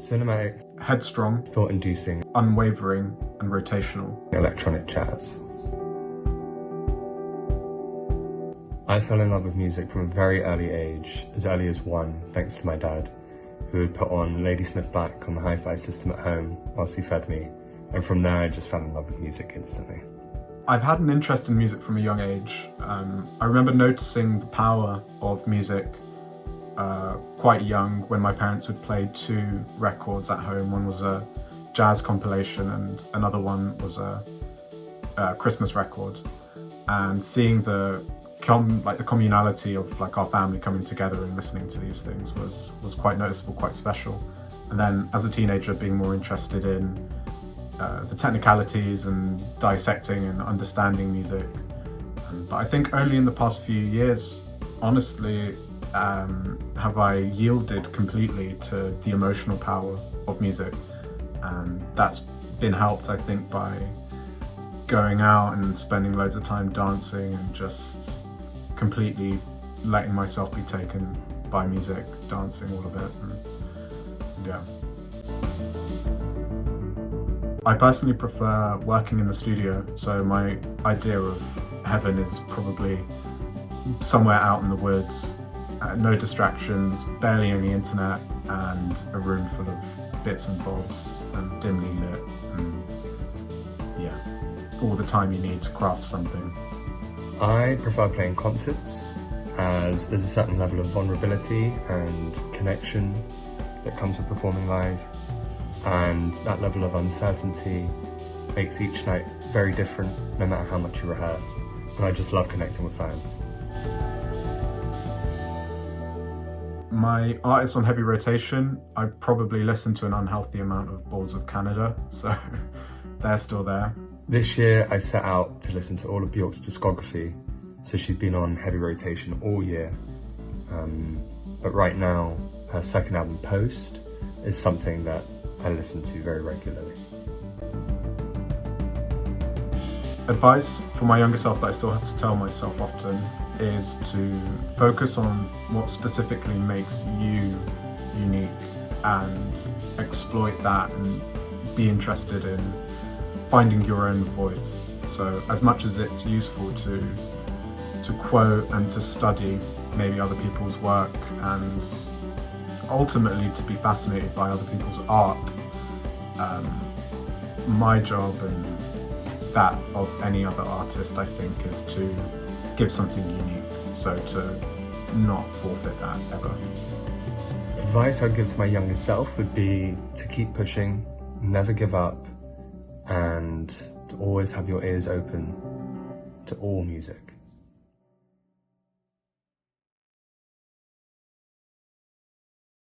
Cinematic, headstrong, thought-inducing, unwavering, and rotational. electronic jazz. I fell in love with music from a very early age, as early as 1, thanks to my dad, who would put on Ladysmith Black on the hi-fi system at home whilst he fed me, and from there I just fell in love with music instantly. I've had an interest in music from a young age. I remember noticing the power of music quite young when my parents would play 2 records at home. One was a jazz compilation and another one was a Christmas record. And seeing the communality of like our family coming together and listening to these things was quite noticeable, quite special. And then as a teenager, being more interested in the technicalities and dissecting and understanding music. But I think only in the past few years, honestly, have I yielded completely to the emotional power of music. And that's been helped, I think, by going out and spending loads of time dancing and just completely letting myself be taken by music, dancing, all of it. And yeah. I personally prefer working in the studio, so my idea of heaven is probably somewhere out in the woods, no distractions, barely any internet, and a room full of bits and bobs and dimly lit, and yeah, all the time you need to craft something. I prefer playing concerts, as there's a certain level of vulnerability and connection that comes with performing live, and that level of uncertainty makes each night very different no matter how much you rehearse, and I just love connecting with fans. My artists on heavy rotation, I probably listen to an unhealthy amount of Balls of Canada, so they're still there. This year I set out to listen to all of Bjork's discography, so she's been on heavy rotation all year. But right now, her second album, Post, is something that I listen to very regularly. Advice for my younger self that I still have to tell myself often is to focus on what specifically makes you unique and exploit that and be interested in finding your own voice. So as much as it's useful to quote and to study maybe other people's work and ultimately to be fascinated by other people's art, my job and that of any other artist, I think, is to give something unique, so to not forfeit that ever. Advice I'd give to my younger self would be to keep pushing, never give up, and to always have your ears open to all music.